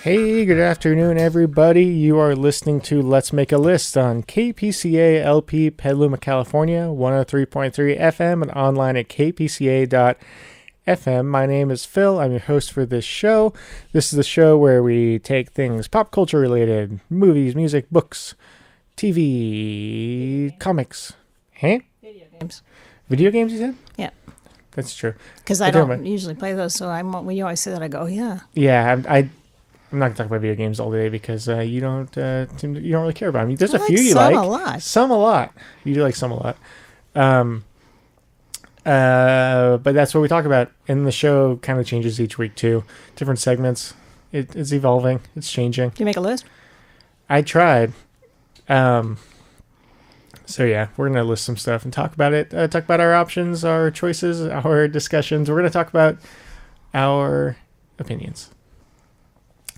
Hey, good afternoon, everybody. You are listening to Let's Make a List on KPCA LP Petaluma, California, 103.3 FM and online at kpca.fm. My name is Phil. I'm your host for this show. This is the show where we take things pop culture related, movies, music, books, TV, comics. Hey? Video games. Video games, you said? Yeah. That's true. Because I don't usually play those, so when you always say that, I go, yeah. Yeah, I'm not gonna talk about video games all day because you don't really care about them. There's a few you some like. A lot. Some a lot. You do like some a lot. But that's what we talk about, and the show kind of changes each week too. Different segments. It's evolving. It's changing. Do you make a list? I tried. So yeah, we're gonna list some stuff and talk about it. Talk about our options, our choices, our discussions. We're gonna talk about our opinions.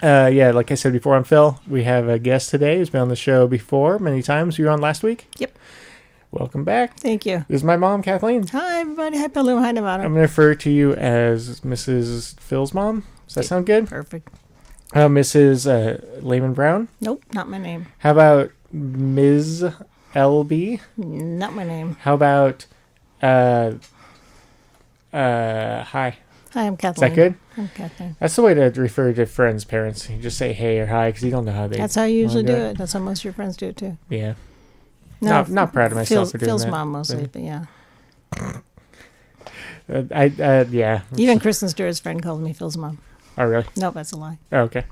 Yeah, like I said before, I'm Phil. We have a guest today who's been on the show before many times. You were on last week? Yep. Welcome back. Thank you. This is my mom, Kathleen. Hi, everybody. Hi, Paloma. Hi, Nevada. I'm going to refer to you as Mrs. Phil's mom. Does that sound good? Perfect. Mrs. Lehman Brown? Nope, not my name. How about Ms. LB? Not my name. How about, hi? Hi, I'm Kathleen. Is that good? I'm Kathleen. That's the way to refer to friends' parents. You just say hey or hi because you don't know how they. That's how you usually do it. That's how most of your friends do it too. Yeah. No, not proud of myself for doing Phil's that. mom mostly, but yeah. Yeah. Even Kristen Stewart's friend called me Phil's mom. Oh, really? No, that's a lie. Oh, okay.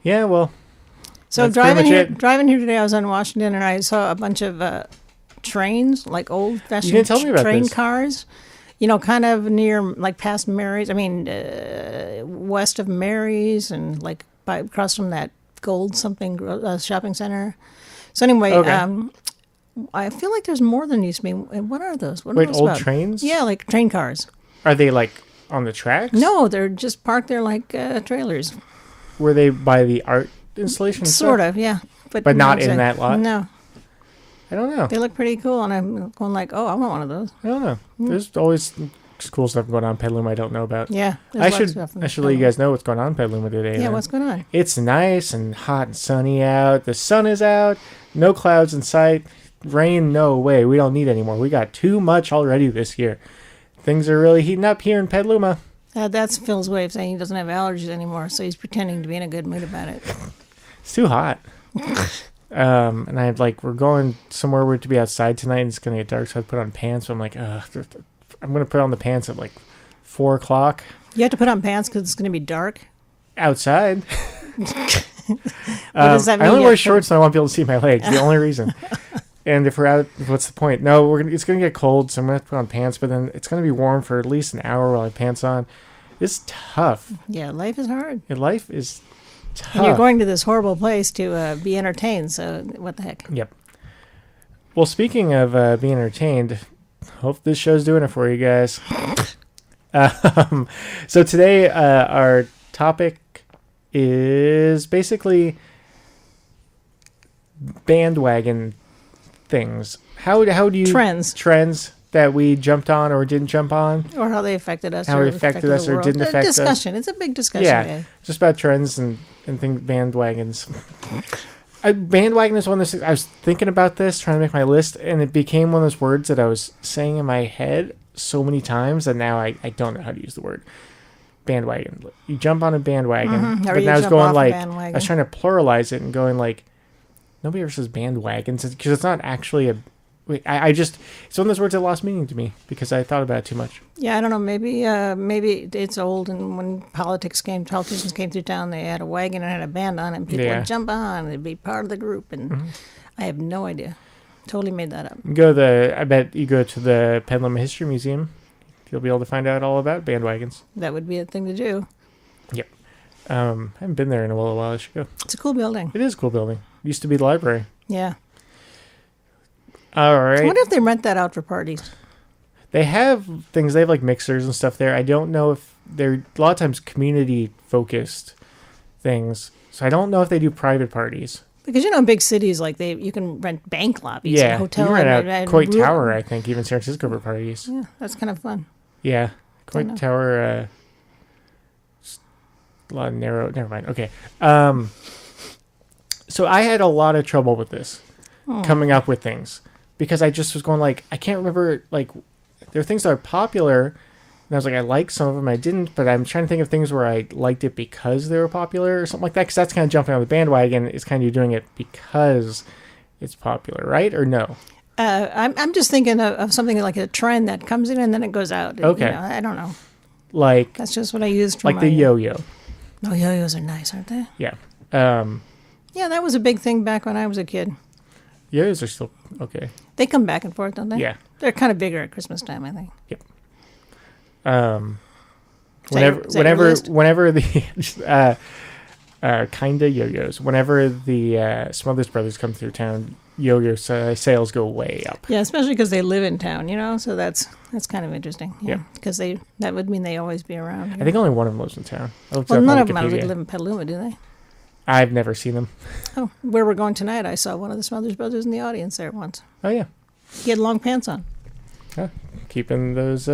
Yeah, well. So driving here today, I was on Washington and I saw a bunch of trains, like old-fashioned train cars. You know, kind of near, like past Mary's. I mean, west of Mary's and like across from that gold something shopping center. So anyway, okay. I feel like there's more than used to be. What are those? What are those old about? Trains? Yeah, like train cars. Are they like on the tracks? No, they're just parked there like trailers. Were they by the art installation? Sort of, yeah. But not in that lot? No. I don't know. They look pretty cool, and I'm going like, oh, I want one of those. I don't know. There's always cool stuff going on in Petaluma I don't know about. Yeah. I should let you guys know what's going on in Petaluma today. Yeah, what's going on? It's nice and hot and sunny out. The sun is out. No clouds in sight. Rain, no way. We don't need any more. We got too much already this year. Things are really heating up here in Petaluma. That's Phil's way of saying he doesn't have allergies anymore, so he's pretending to be in a good mood about it. It's too hot. And we're going somewhere where to be outside tonight and it's going to get dark, so I put on pants. So I'm like, I'm going to put on the pants at like 4 o'clock. You have to put on pants because it's going to be dark? Outside. What does that mean? I only wear shorts so I won't be able to see my legs. The only reason. And if we're out, what's the point? No, it's going to get cold, so I'm going to have to put on pants, but then it's going to be warm for at least an hour while I have pants on. It's tough. Yeah, life is hard. Life is tough. And you're going to this horrible place to be entertained, so what the heck? Yep. Well, speaking of being entertained, hope this show's doing it for you guys. So today our topic is basically bandwagon things. How do you... Trends that we jumped on or didn't jump on. Or how they affected us. How it affected us or didn't affect us. Discussion. It's a big discussion. Yeah, just about trends and things, bandwagons. Bandwagon is one of those. I was thinking about this, trying to make my list, and it became one of those words that I was saying in my head so many times that now I don't know how to use the word. Bandwagon. You jump on a bandwagon. But now I was going like, I was trying to pluralize it and going like, nobody ever says bandwagons because it's not actually a... I just... It's one of those words that lost meaning to me because I thought about it too much. Yeah, I don't know. Maybe it's old, and when politicians came through town, they had a wagon and had a band on it, and people would jump on and be part of the group, and I have no idea. Totally made that up. I bet you go to the Petaluma History Museum. you'll be able to find out all about bandwagons. That would be a thing to do. Yep. I haven't been there in a while. I should go. It's a cool building. It is a cool building. Used to be the library. Yeah. All right. I wonder if they rent that out for parties. They have things. They have like mixers and stuff there. I don't know if they're a lot of times community focused things. So I don't know if they do private parties. Because in big cities like you can rent bank lobbies and hotels. You rent out Coit Tower, I think, even San Francisco for parties. Yeah, that's kind of fun. Yeah, Coit Tower. A lot of narrow. Never mind. Okay. So I had a lot of trouble with this, coming up with things, because I just was going like, I can't remember, like, there are things that are popular, and I was like, I like some of them, I didn't, but I'm trying to think of things where I liked it because they were popular or something like that, because that's kind of jumping on the bandwagon. It's kind of you doing it because it's popular, right? Or no? I'm just thinking of something like a trend that comes in and then it goes out. Okay. I don't know. Like, that's just what I used for like the yo-yo. Oh, yo-yos are nice, aren't they? Yeah. Yeah, that was a big thing back when I was a kid. Yo-yos are still okay. They come back and forth, don't they? Yeah. They're kind of bigger at Christmas time, I think. Yep. Whenever the kinda yo-yos, whenever the Smothers Brothers come through town, yo-yo sales go way up. Yeah, especially because they live in town, so that's kind of interesting. Yeah, because that would mean they always be around. I think only one of them lives in town. Well, none of them live in Petaluma, do they? I've never seen them. Oh, where we're going tonight, I saw one of the Smothers Brothers in the audience there once. Oh yeah, he had long pants on. Keeping those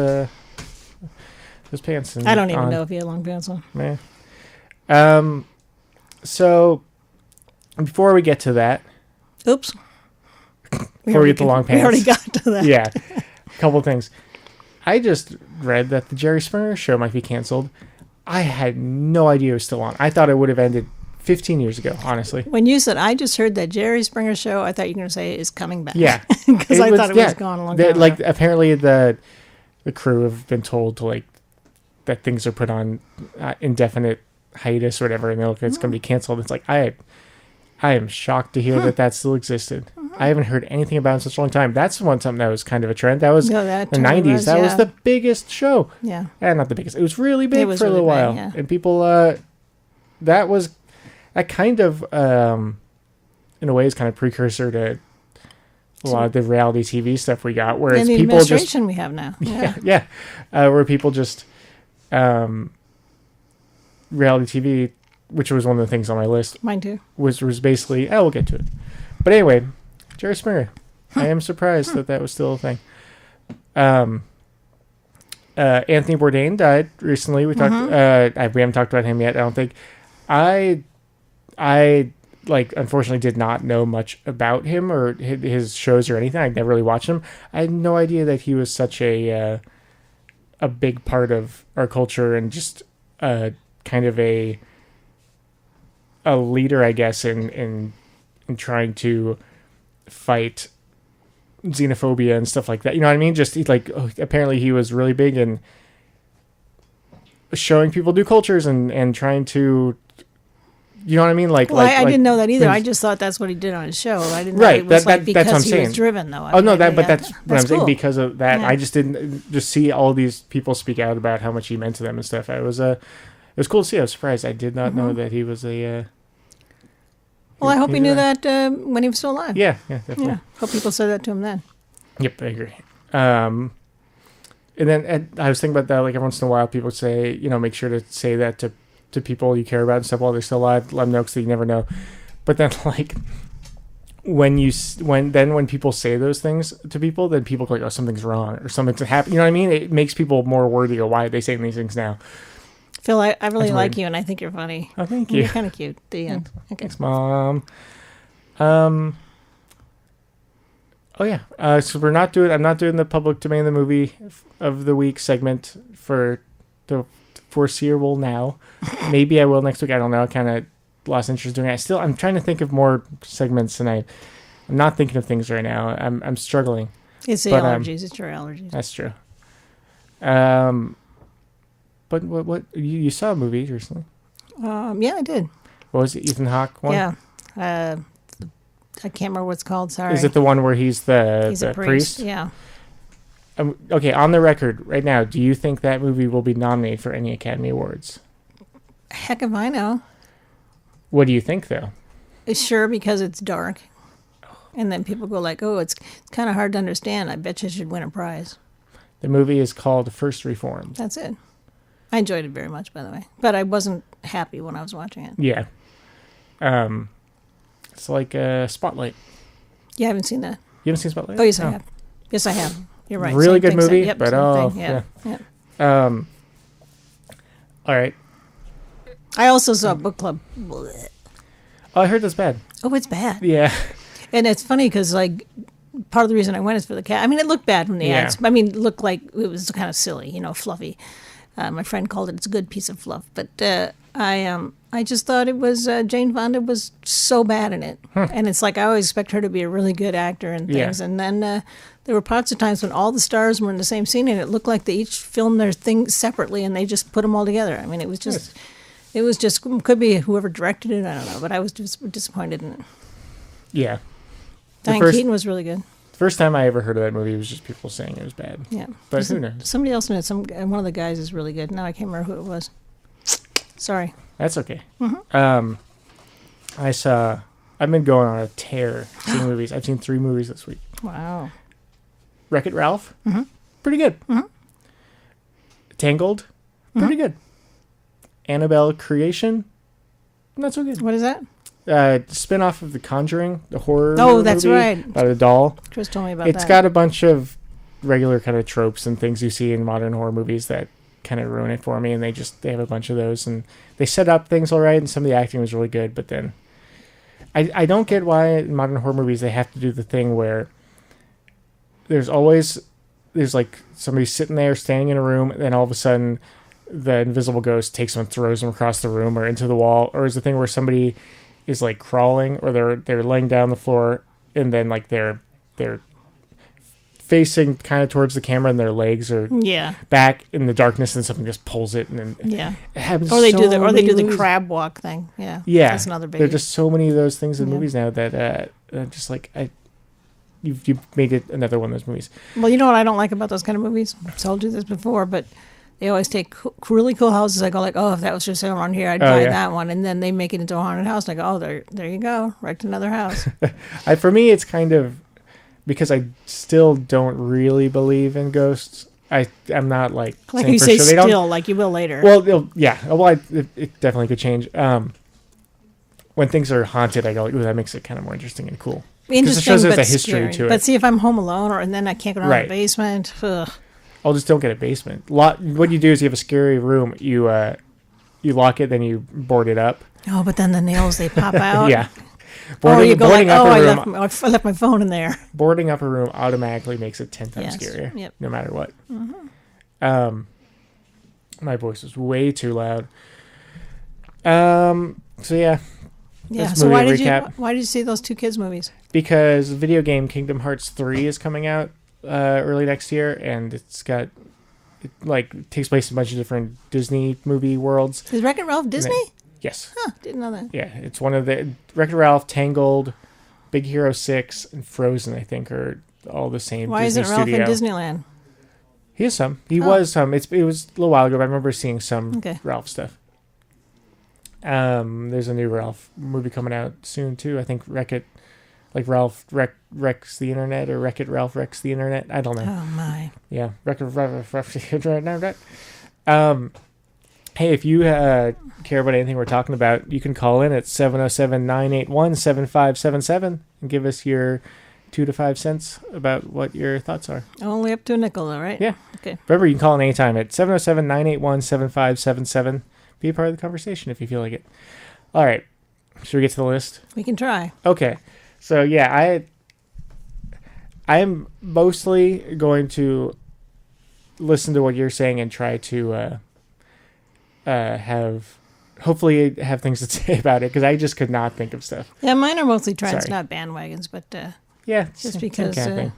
pants. I don't even know if he had long pants on. Yeah. So before we get to that, oops. Before we get to long pants, we already got to that. Yeah, a couple things. I just read that the Jerry Springer show might be canceled. I had no idea it was still on. I thought it would have ended 15 years ago, honestly. When you said, I just heard that Jerry Springer show, I thought you were going to say is coming back. Yeah. Because I thought it was gone a long time ago. Like, apparently the crew have been told to, like, that things are put on indefinite hiatus or whatever, and it's going to be canceled. It's like, I am shocked to hear that still existed. I haven't heard anything about it in such a long time. That's something that was kind of a trend. That was the 90s. That was the biggest show. Yeah. Not the biggest. It was really big for a little while. Yeah. And people, that kind of, in a way, is kind of precursor to a lot of the reality TV stuff we got. Whereas and the people administration we have now. Yeah. Where people just, reality TV, which was one of the things on my list. Mine too. Was basically, we'll get to it. But anyway, Jerry Springer. I am surprised that was still a thing. Anthony Bourdain died recently. We talked. We haven't talked about him yet, I don't think. I unfortunately did not know much about him or his shows or anything. I'd never really watched him. I had no idea that he was such a big part of our culture and just kind of a leader, I guess, in trying to fight xenophobia and stuff like that. You know what I mean? Just apparently he was really big in showing people new cultures and trying to, you know what I mean? I didn't know that either. I just thought that's what he did on his show. I didn't know it was because that's what I'm saying. Was driven though. That's what I'm saying. Because of that, yeah. I just didn't just see all these people speak out about how much he meant to them and stuff. It was cool to see. I was surprised. I did not know that he was a. Well, I hope he knew that when he was still alive. Yeah, definitely. Yeah, hope people said that to him then. Yep, I agree. And then I was thinking about that. Like every once in a while, people say, make sure to say that to people you care about and stuff while they're still alive. Let them know because you never know. But then, when people say those things to people, then people go like, oh, something's wrong or something's happening. You know what I mean? It makes people more worthy of why are they saying these things now. Phil, I really like you, and I think you're funny. Oh, thank you. You're kind of cute. The end. Okay. Thanks, Mom. Oh yeah. So I'm not doing the public domain the movie of the week segment for the foreseeable now. Maybe I will next week. I don't know. I kind of lost interest doing it. I'm trying to think of more segments tonight. I'm not thinking of things right now. I'm struggling. It's the allergies. It's your allergies. That's true. But what you saw a movie recently? Yeah, I did. What was it? Ethan Hawke one? Yeah. I can't remember what it's called. Sorry. Is it the one where he's the a priest? Yeah. Okay, on the record right now, do you think that movie will be nominated for any Academy Awards? Heck if I know. What do you think, though? Sure, because it's dark. And then people go like, oh, it's kind of hard to understand. I bet you should win a prize. The movie is called First Reformed. That's it. I enjoyed it very much, by the way. But I wasn't happy when I was watching it. Yeah. It's like Spotlight. Yeah, I haven't seen that. You haven't seen Spotlight? Oh, yes, I have. Yes, I have. You're right. Really same good thing, movie, yep, but yeah. All right. I also saw Book Club. Oh, I heard that's bad. Oh, it's bad. Yeah. And it's funny because, like, part of the reason I went is for the cat. I mean, it looked bad from the ads. I mean, it looked like it was kind of silly, fluffy. My friend called it's a good piece of fluff. But I just thought it was, Jane Fonda was so bad in it. And it's like I always expect her to be a really good actor and things. Yeah. And then there were parts of times when all the stars were in the same scene and it looked like they each filmed their things separately and they just put them all together. I mean, it was just... Nice. It was just, could be whoever directed it, I don't know, but I was just disappointed in it. Yeah. Diane Keaton was really good. The first time I ever heard of that movie was just people saying it was bad. Yeah. But who knows? Somebody else in it, one of the guys is really good. Now I can't remember who it was. Sorry. That's okay. Mm-hmm. I've been going on a tear seeing movies. I've seen 3 movies this week. Wow. Wreck-It Ralph, pretty good. Mm-hmm. Tangled, pretty good. Annabelle Creation, not so good. What is that? Spin-off of The Conjuring, the horror that's movie right. About a doll. Chris told me about that. It's got a bunch of regular kind of tropes and things you see in modern horror movies that kind of ruin it for me, and they have a bunch of those, and they set up things all right, and some of the acting was really good, but then I don't get why in modern horror movies they have to do the thing where there's like somebody sitting there standing in a room, and then all of a sudden the invisible ghost takes them and throws them across the room or into the wall, or is the thing where somebody is like crawling or they're laying down on the floor and then like they're facing kind of towards the camera and their legs are back in the darkness and something just pulls it and then it happens. Or they do the crab walk thing. Yeah, that's another big. There's just so many of those things in movies now that just like you've made it another one of those movies. Well, you know what I don't like about those kind of movies? I've told you this before, but they always take really cool houses. I go like, oh, if that was just around here, I'd buy that one. And then they make it into a haunted house. And I go, oh, there you go. Right to another house. For me, it's kind of, because I still don't really believe in ghosts. I'm not like you say sure still, like you will later. Well, yeah. Well, it definitely could change. When things are haunted, I go like, ooh, that makes it kind of more interesting and cool. Because it shows there's a history to it. But see, if I'm home alone and then I can't go down to the basement, ugh. I'll just don't get a basement. What you do is you have a scary room. You lock it, then you board it up. Oh, but then the nails, they pop out. Yeah. You go like, oh, I left my phone in there. Boarding up a room automatically makes it 10 times scarier, no matter what. Mm-hmm. My voice was way too loud. So yeah. Yeah. So why did you see those 2 kids movies? Because the video game Kingdom Hearts 3 is coming out early next year, and it takes place in a bunch of different Disney movie worlds. Is Wreck-It Ralph Disney? Yes. Huh, didn't know that. Yeah, it's one of the Wreck-It Ralph, Tangled, Big Hero 6, and Frozen, I think, are all the same. Why Disney isn't Ralph studio. in Disneyland? He is some. He was some. It was a little while ago, but I remember seeing some Ralph stuff. There's a new Ralph movie coming out soon too. I think Ralph wrecks the internet, or Wreck-It Ralph wrecks the internet. I don't know. Oh my. Yeah, Wreck-It Ralph wrecks the internet. Hey, if you care about anything we're talking about, you can call in at 707-981-7577 and give us your 2 to 5 cents about what your thoughts are. Only up to a nickel, though, right? Yeah. Okay. Remember, you can call in anytime at 707-981-7577. Be a part of the conversation if you feel like it. All right. Should we get to the list? We can try. Okay. So, yeah, I am mostly going to listen to what you're saying and try to hopefully have things to say about it, because I just could not think of stuff. Yeah, mine are mostly trends, not bandwagons, but yeah, just because the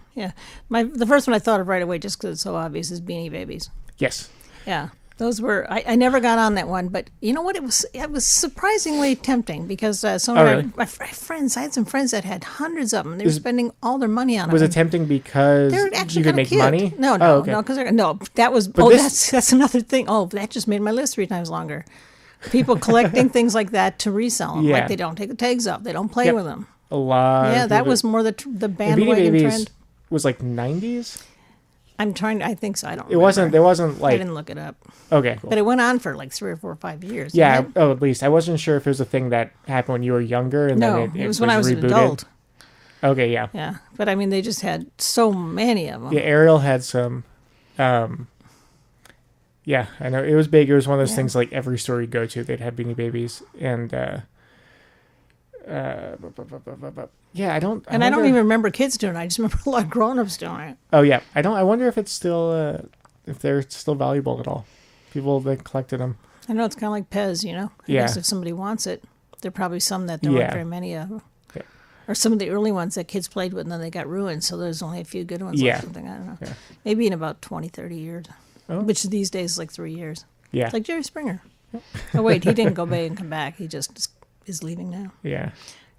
first one I thought of right away, just because it's so obvious, is Beanie Babies. Yes. Yeah. Those were I never got on that one, but you know what? It was surprisingly tempting because some of my friends, I had some friends that had hundreds of them. They were spending all their money on them. Was it tempting because you could make money? No, because that was. That's another thing. Oh, that just made my list 3 times longer. People collecting things like that to resell them. Like they don't take the tags off. They don't play with them. A lot. Yeah, that was more the bandwagon trend. Was like 90s. I think so. I don't. It wasn't. There wasn't like. I didn't look it up. Okay, cool. But it went on for like 3 or 4 or 5 years. Yeah. Oh, at least I wasn't sure if it was a thing that happened when you were younger and then it was when I was rebooted. An adult. Okay. Yeah. Yeah, but I mean, they just had so many of them. Yeah, Ariel had some. Yeah, I know it was big. It was one of those things like every store you go to, they'd have Beanie Babies and. Yeah, I don't even remember kids doing it. I just remember a lot of grown-ups doing it. Oh yeah, I wonder if it's still if they're still valuable at all. People that collected them. I know it's kind of like Pez, you know. I guess if somebody wants it, there are probably some that there aren't very many of them. Yeah. Or some of the early ones that kids played with and then they got ruined, so there's only a few good ones or something. I don't know. Yeah. Maybe in about 20, 30 years, which these days is like 3 years. Yeah. It's like Jerry Springer. Oh wait, he didn't go away and come back. He just is leaving now. Yeah.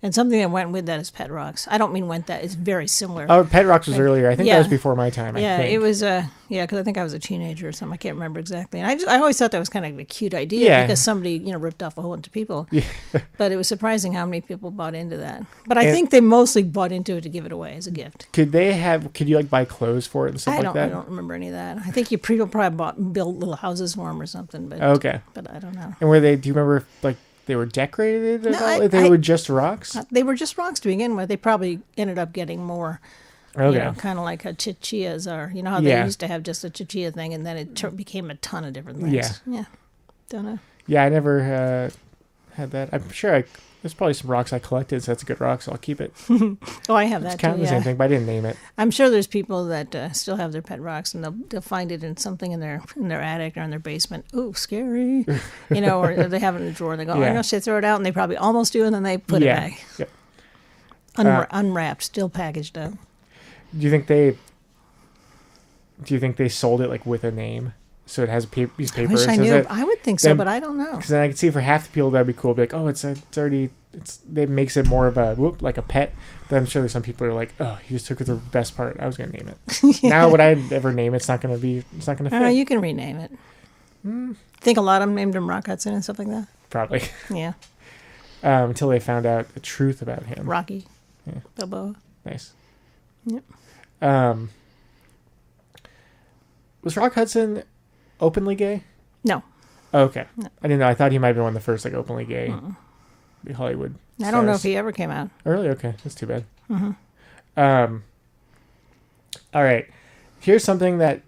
And something that went with that is Pet Rocks. I don't mean went that. It's very similar. Oh, Pet Rocks was earlier. I think that was before my time. Yeah, it was. Because I think I was a teenager or something. I can't remember exactly. And I always thought that was kind of a cute idea because somebody ripped off a whole bunch of people. Yeah. But it was surprising how many people bought into that. But I think they mostly bought into it to give it away as a gift. Could you like buy clothes for it and stuff like that? I don't remember any of that. I think people probably built little houses for them or something. But But I don't know. And do you remember like? They were decorated at all? They were just rocks? They were just rocks to begin with. They probably ended up getting more, kind of like how chichillas are. You know how they used to have just a chichilla thing, and then it became a ton of different things. Yeah. Don't know. Yeah, I never had that. I'm sure there's probably some rocks I collected, so that's a good rock, so I'll keep it. Oh, I have that too. It's kind of the same thing, but I didn't name it. I'm sure there's people that still have their pet rocks, and they'll find it in something in their attic or in their basement. Ooh, scary. Or they have it in a drawer. They go, oh, I know, should throw it out, and they probably almost do, and then they put it back. Yep. Unwrapped, still packaged up. Do you think they sold it like with a name? So it has a piece of paper. I wish I knew. I would think so, but I don't know. Because then I could see for half the people that'd be cool. Be like, oh, it makes it more of a like a pet. But I'm sure there's some people who are like, oh, you just took the best part. I was gonna name it. Now would I ever name it? It's not gonna fit. You can rename it. Think a lot of them named him Rock Hudson and stuff like that. Probably. Yeah. Until they found out the truth about him. Rocky. Yeah. Balboa. Nice. Yep. Was Rock Hudson openly gay? No. Oh, okay. No. I didn't know. I thought he might have been one of the first like openly gay Hollywood stars. I don't know if he ever came out. Oh, really? Okay. That's too bad. Mm-hmm. All right. Here's something that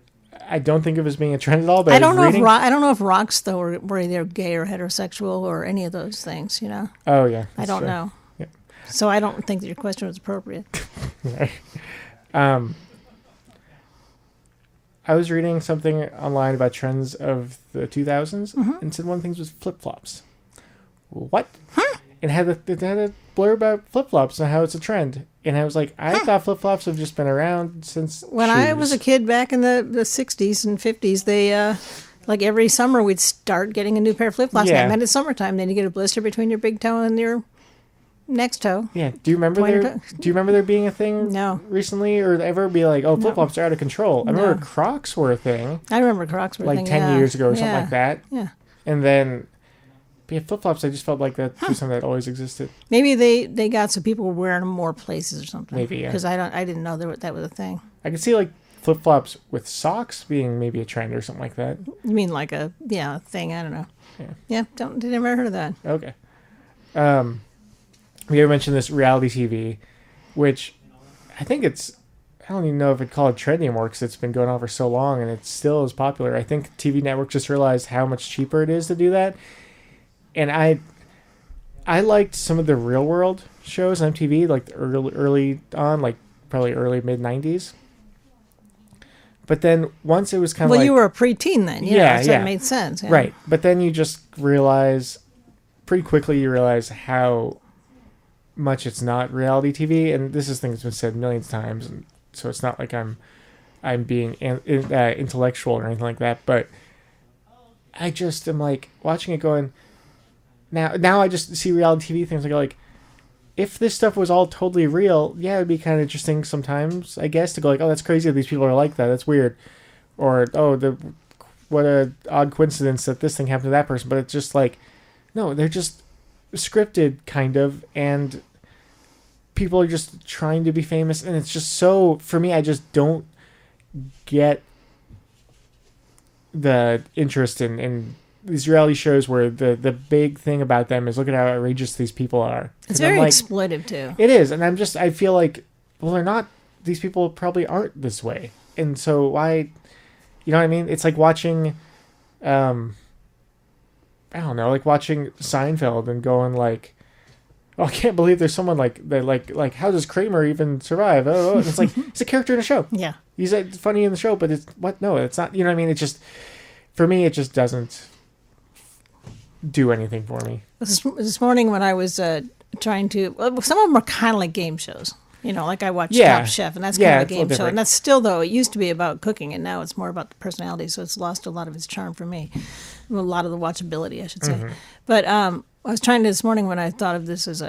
I don't think of as being a trend at all. But I don't know if rocks though were either gay or heterosexual or any of those things. Oh yeah. I don't know. Yeah. So I don't think that your question was appropriate. I was reading something online about trends of the 2000s, and said one of the things was flip-flops. What? Huh? It had a blurb about flip-flops and how it's a trend. And I was like, I thought flip-flops have just been around since when shoes. I was a kid back in the 60s and 50s, they, like every summer, we'd start getting a new pair of flip-flops. Yeah. That meant it's summertime. Then you get a blister between your big toe and your next toe. Yeah. Do you remember there being a thing recently or ever be like, oh, flip-flops are out of control? I remember Crocs were a thing. I remember Crocs were a thing, 10 years ago or something like that. Yeah. And then flip-flops, I just felt like that was something that always existed. Maybe they got so people were wearing them more places or something. Maybe, yeah. Because I didn't know that was a thing. I could see like flip-flops with socks being maybe a trend or something like that. You mean like a thing? I don't know. Yeah. Never heard of that. Okay. We ever mentioned this reality TV, which I think I don't even know if I'd call it trend anymore because it's been going on for so long and it still is popular. I think TV networks just realized how much cheaper it is to do that. And I liked some of the real world shows on TV, like early on, like probably early mid-90s. But then once it was kind of you were a preteen then. So it made sense. Yeah. Right. But then you just pretty quickly how much it's not reality TV, and this is thing that's been said millions of times, and so it's not like I'm being intellectual or anything like that, but I just am like watching it going, now I just see reality TV things. I go like, if this stuff was all totally real, yeah, it'd be kind of interesting sometimes, I guess, to go like, oh, that's crazy that these people are like that. That's weird. Or, oh, what a odd coincidence that this thing happened to that person. But it's just like, no, they're just scripted, kind of, and people are just trying to be famous. And it's just so, for me, I just don't get the interest in these reality shows where the big thing about them is look at how outrageous these people are. It's very exploitive too. It is, and I feel like, well, they're not. These people probably aren't this way, and so why? You know what I mean? It's like watching, I don't know, like watching Seinfeld and going like, oh, I can't believe there's someone like that. Like how does Kramer even survive? Oh, and it's like it's a character in a show. Yeah, he's funny in the show, but it's what? No, it's not. You know what I mean? It just, for me, it just doesn't do anything for me. This morning when I was trying to, some of them are kind of like game shows. You know, like I watch Top Chef, and that's kind of a game show. And that's still, though, it used to be about cooking, and now it's more about the personality, so it's lost a lot of its charm for me. A lot of the watchability, I should say. Mm-hmm. But I was trying to, this morning when I thought of this as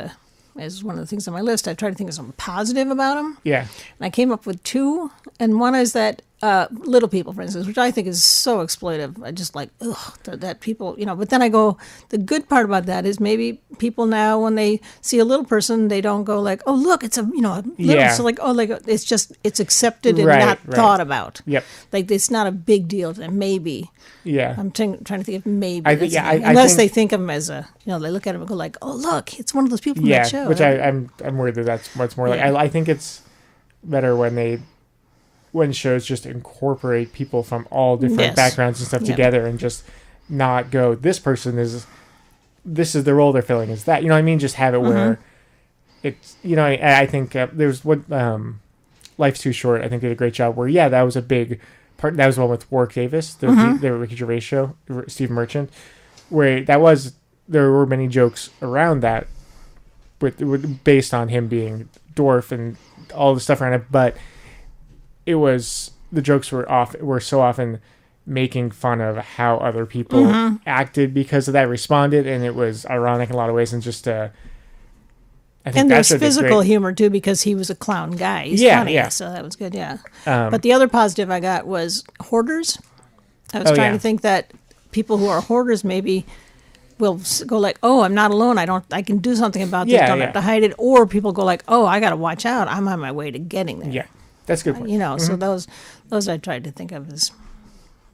one of the things on my list, I tried to think of something positive about them. Yeah. And I came up with two, and one is that Little People, for instance, which I think is so exploitive. I just like, ugh, that people, you know, but then I go, the good part about that is maybe people now, when they see a little person, they don't go like, oh, look, it's a little, so like, oh, like, it's accepted and not thought about. Yep. Like, it's not a big deal to them, maybe. Yeah. I'm trying to think of maybe. I think, unless they think of them as a, you know, they look at them and go like, oh, look, it's one of those people from that show. Which I'm worried that's what's more like. I think it's better when shows just incorporate people from all different backgrounds and stuff together and just not go, this is the role they're filling is that, you know what I mean? Just have it where it's, you know, I think there's what, Life's Too Short, I think did a great job where, that was a big part. That was the one with Warwick Davis, the Ricky Gervais show, Steve Merchant, where there were many jokes around that with based on him being dwarf and all the stuff around it, but the jokes were so often making fun of how other people acted because of that, responded, and it was ironic in a lot of ways, and just I think and there's physical humor too because he was a clown guy. He's funny, so that was good. Yeah, but the other positive I got was hoarders. I was trying to think that people who are hoarders maybe will go like, oh, I'm not alone. I can do something about this. Don't have to hide it. Or people go like, oh, I got to watch out. I'm on my way to getting there. Yeah. That's a good point. You know, so those I tried to think of as,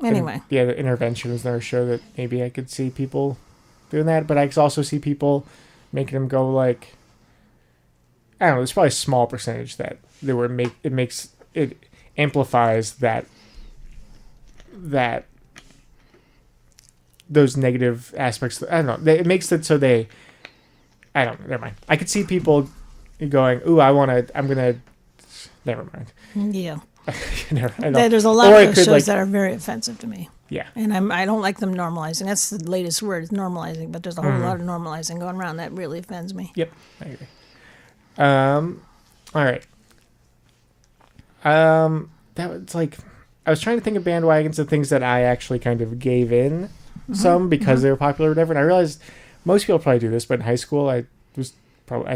anyway. And, the intervention was another show that maybe I could see people doing that, but I could also see people making them go like, I don't know, there's probably a small percentage that it amplifies that those negative aspects. I don't know. It makes it so I don't know. Never mind. I could see people going, ooh, I'm going to, never mind. Yeah. There's a lot of those shows that are very offensive to me. Yeah. And I don't like them normalizing. That's the latest word, is normalizing, but there's a whole lot of normalizing going around that really offends me. Yep. I agree. All right. That was like, I was trying to think of bandwagons of things that I actually kind of gave in some because they were popular or whatever. And I realized most people probably do this, but in high school I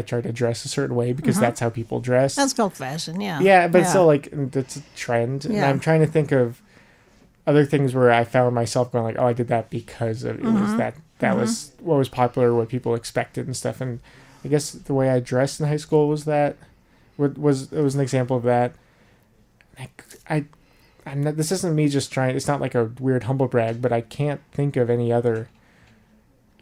tried to dress a certain way because that's how people dress. That's called fashion, yeah. Yeah, but it's still like, that's a trend. And I'm trying to think of other things where I found myself going like, oh, I did that because of it was that was what was popular, what people expected and stuff. And I guess the way I dressed in high school was an example of that. I'm not, this isn't me just trying, it's not like a weird humble brag, but I can't think of any other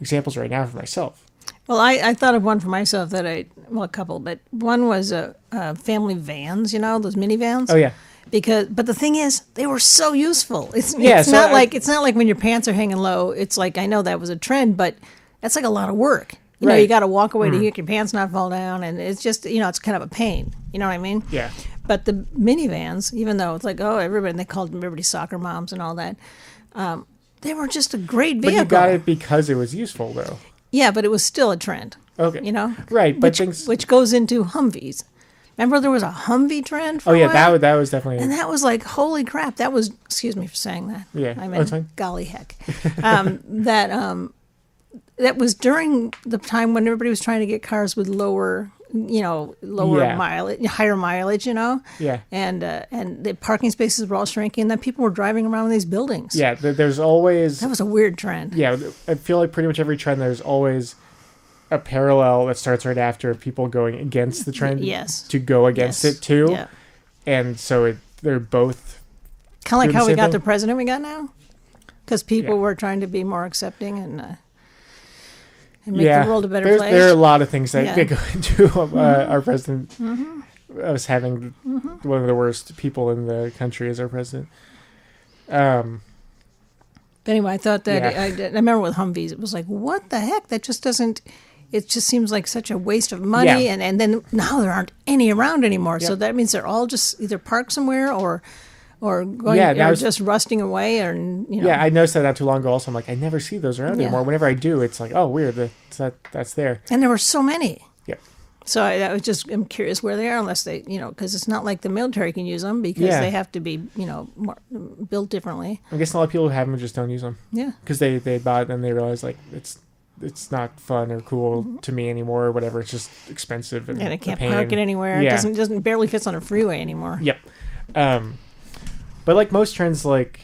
examples right now for myself. Well, I thought of one for myself a couple, but one was family vans, you know, those minivans. Oh yeah. But the thing is, they were so useful. It's not like when your pants are hanging low. It's like, I know that was a trend, but that's like a lot of work. You know, you got to walk away to make your pants not fall down, and it's just, you know, it's kind of a pain. You know what I mean? Yeah. But the minivans, even though it's like, oh, they called them everybody soccer moms and all that, they were just a great vehicle. But you got it because it was useful, though. Yeah, but it was still a trend. Okay. You know? Right, but which goes into Humvees. Remember there was a Humvee trend for a while? That was definitely... And that was like, holy crap. That was, excuse me for saying that. Yeah, I mean, golly heck. That was during the time when everybody was trying to get cars with lower mileage, higher mileage, Yeah. And the parking spaces were all shrinking. And then people were driving around in these buildings. Yeah, there's always... That was a weird trend. Yeah, I feel like pretty much every trend there's always a parallel that starts right after people going against the trend to go against it too. Yeah. And so they're both... Kind of like how we got the president we got now. Because people were trying to be more accepting and make the world a better place. There are a lot of things that go into our president. Us having one of the worst people in the country as our president. But anyway, I thought that I remember with Humvees, it was like, what the heck? That just doesn't. It just seems like such a waste of money, and then now there aren't any around anymore. Yep. So that means they're all just either parked somewhere or going, or just rusting away, or Yeah, I noticed that not too long ago. Also, I'm like, I never see those around anymore. Whenever I do, it's like, oh, weird, that's there. And there were so many. Yep. So I'm curious where they are, unless they, because it's not like the military can use them because they have to be, more, built differently. I guess a lot of people who have them just don't use them. Yeah. Because they bought it and they realize like it's not fun or cool to me anymore or whatever. It's just expensive and I can't park it anywhere. Yeah. It doesn't barely fits on a freeway anymore. Yep. But like most trends, like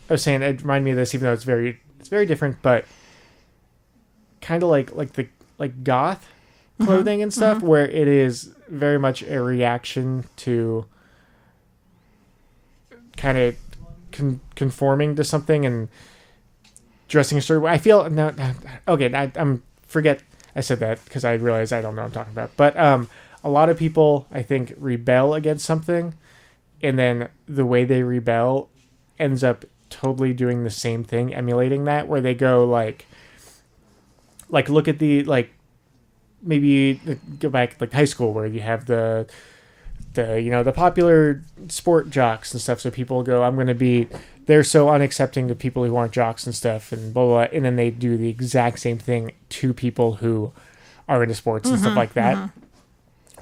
I was saying, it reminded me of this, even though it's very different, but kind of like goth clothing and stuff, where it is very much a reaction to kind of conforming to something and dressing a certain way. I feel forget I said that because I realized I don't know what I'm talking about. But a lot of people, I think, rebel against something, and then the way they rebel ends up totally doing the same thing, emulating that, where they go like look at the maybe go back like high school where you have the popular sport jocks and stuff. So people go, they're so unaccepting to people who aren't jocks and stuff and blah, blah, blah. And then they do the exact same thing to people who are into sports and stuff like that.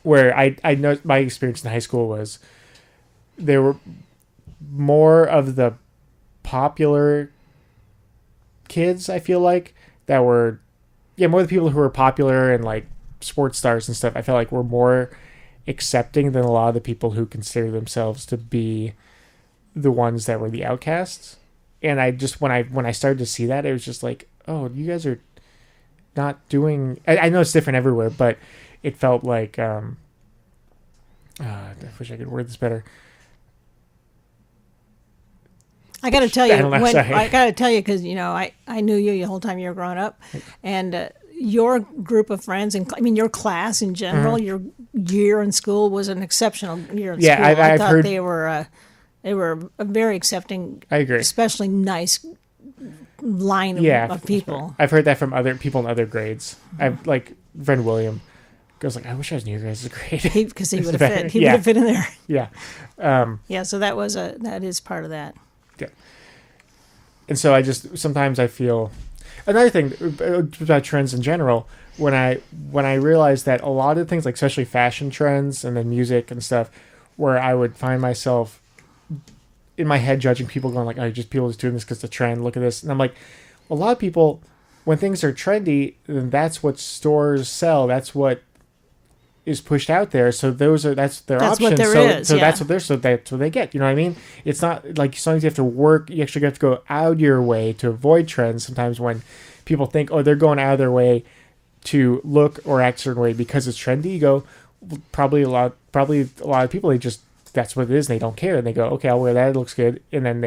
Where I know my experience in high school was there were more of the popular kids, I feel like, that were, more of the people who were popular and like sports stars and stuff, I felt like were more accepting than a lot of the people who consider themselves to be the ones that were the outcasts. And I just, when I started to see that, it was just like, oh, you guys are not doing, I know it's different everywhere, but it felt like, I wish I could word this better. I got to tell you, because I knew you the whole time you were growing up, and your group of friends, and your class in general, your year in school was an exceptional year in school. I thought heard, they were a very accepting, I agree, especially nice line of people. I've heard that from other people in other grades. I've like friend William goes like, I wish I was in your guys' grade because he would have fit. He would have fit in there. Yeah. So that is part of that. Yeah. And so sometimes I feel another thing about trends in general, when I realized that a lot of things, like especially fashion trends and then music and stuff, where I would find myself in my head judging people, going like, oh, people just doing this because the trend, look at this. And I'm like, a lot of people, when things are trendy, then that's what stores sell. That's what is pushed out there. So that's their options. That's what they get. You know what I mean? It's not like sometimes you have to work. You actually have to go out of your way to avoid trends. Sometimes when people think, oh, they're going out of their way to look or act a certain way because it's trendy, you go, probably a lot of people, that's what it is. And they don't care. And they go, okay, I'll wear that. It looks good. And then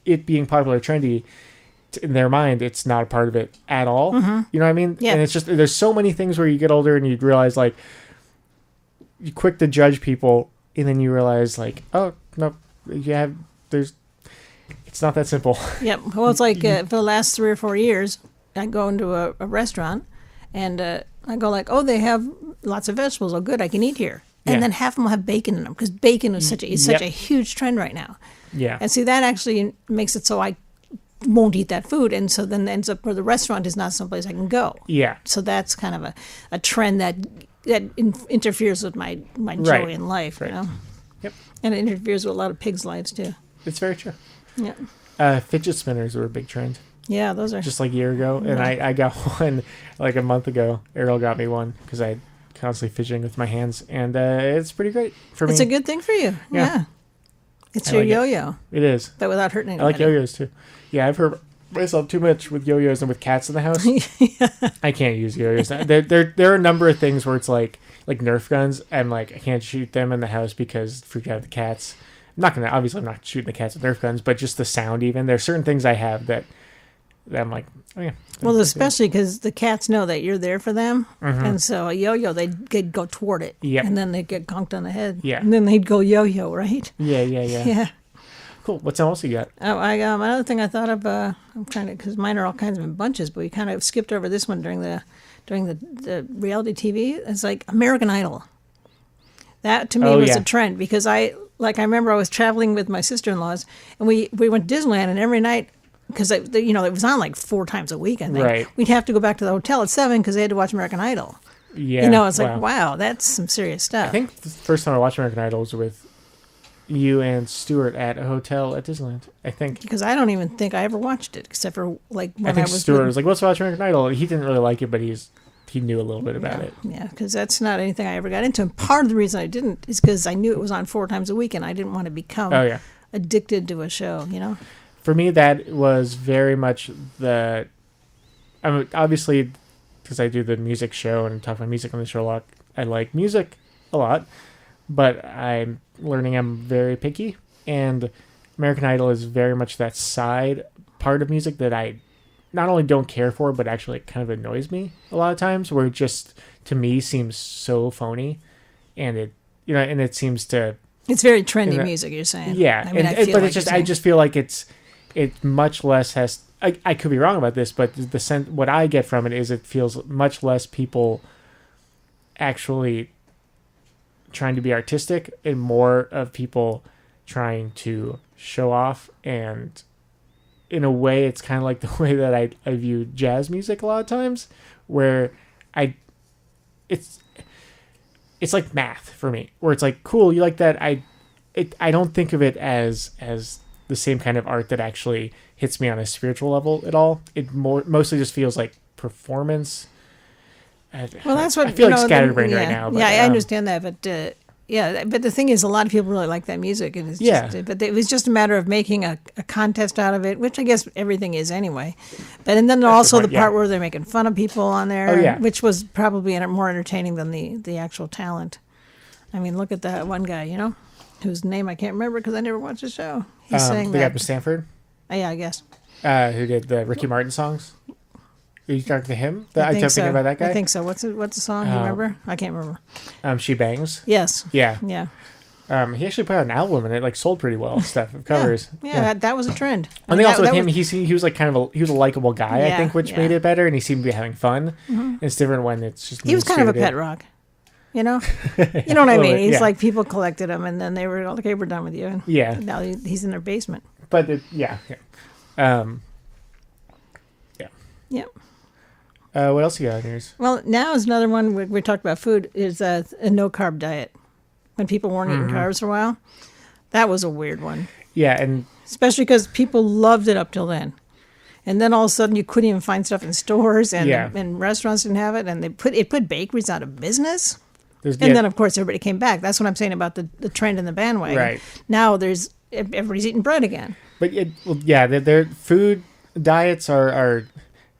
it being popular, trendy, in their mind, it's not a part of it at all. You know what I mean? Yeah. And it's just, there's so many things where you get older and you realize like, you're quick to judge people, and then you realize like, oh no, it's not that simple. Yeah. Well, it's like for the last 3 or 4 years, I go into a restaurant, and I go like, oh, they have lots of vegetables. Oh, good, I can eat here. And then half of them will have bacon in them because bacon is such a huge trend right now. Yeah. And see, that actually makes it so I won't eat that food, and so then ends up where the restaurant is not someplace I can go. Yeah. So that's kind of a trend that interferes with my joy in life, you know. Yep. And it interferes with a lot of pigs' lives too. It's very true. Yeah. Fidget spinners were a big trend. Yeah, those are just like a year ago, and I got one like a month ago. Ariel got me one because I constantly fidgeting with my hands, and it's pretty great for me. It's a good thing for you. Yeah. It's your yo-yo. It is. But without hurting anybody. I like yo-yos too. Yeah, I've hurt myself too much with yo-yos and with cats in the house. I can't use yo-yos. There are a number of things where it's like Nerf guns. I'm like, I can't shoot them in the house because freak out the cats. I'm not shooting the cats with Nerf guns, but just the sound even. There's certain things I have that I'm like, oh yeah. Well, especially because the cats know that you're there for them. Mm-hmm. And so a yo-yo, they'd go toward it. Yeah. And then they'd get conked on the head. Yeah. And then they'd go yo-yo, right? Yeah. Yeah. Cool. What else you got? Oh, I got another thing I thought of. I'm trying to, because mine are all kinds of in bunches, but we kind of skipped over this one during the reality TV. It's like American Idol. That to me was a trend because I remember I was traveling with my sister-in-laws and we went to Disneyland, and every night, because it was on like 4 times a week, I think. Right. We'd have to go back to the hotel at 7 because they had to watch American Idol. Yeah. It's like, wow, that's some serious stuff. I think the first time I watched American Idol was with you and Stuart at a hotel at Disneyland, I think. Because I don't even think I ever watched it, except for like when I think Stuart was like, let's watch American Idol. He didn't really like it, but he knew a little bit about it. Yeah, because that's not anything I ever got into. And part of the reason I didn't is because I knew it was on 4 times a week, and I didn't want to become addicted to a show, For me, that was very much obviously, because I do the music show and talk about music on the show a lot, I like music a lot, but I'm learning I'm very picky, and American Idol is very much that side part of music that I not only don't care for, but actually kind of annoys me a lot of times, where it just, to me, seems so phony, and it seems to... It's very trendy music, you're saying. Yeah, I just feel like it much less has... I could be wrong about this, but the sense, what I get from it is it feels much less people actually trying to be artistic and more of people trying to show off. And in a way, it's kind of like the way that I view jazz music a lot of times, where it's like math for me, where it's like, cool, you like that. I don't think of it as the same kind of art that actually hits me on a spiritual level at all. It mostly just feels like performance. Well, that's what I feel like scatterbrained right now. But, I understand that, but but the thing is, a lot of people really like that music, and but it was just a matter of making a contest out of it, which I guess everything is anyway. But and then also the part where they're making fun of people on there, which was probably more entertaining than the actual talent. I mean, look at that one guy, whose name I can't remember because I never watched the show. He's saying the guy from Stanford. Yeah, I guess. Who did the Ricky Martin songs? Are you talking to him? I kept thinking about that guy. I think so. What's the song? You remember? I can't remember. She Bangs. Yes. Yeah. Yeah. He actually put out an album and it sold pretty well. Stuff of covers. Yeah. That was a trend. I think also with him, he was like he was a likable guy. I think, which made it better, and he seemed to be having fun. Mm-hmm. It's different when it's just. He was kind of a pet rock. You know what I mean? He's like, people collected him, and then they were like, okay, we're done with you. And now he's in their basement. But what else you got in yours? Well, now is another one we talked about food, is a no-carb diet. When people weren't eating carbs for a while. That was a weird one. Yeah, and... especially because people loved it up till then. And then all of a sudden you couldn't even find stuff in stores, and restaurants didn't have it, and it put bakeries out of business. Then, of course, everybody came back. That's what I'm saying about the trend in the bandwagon. Right. Now everybody's eating bread again. But, their food diets are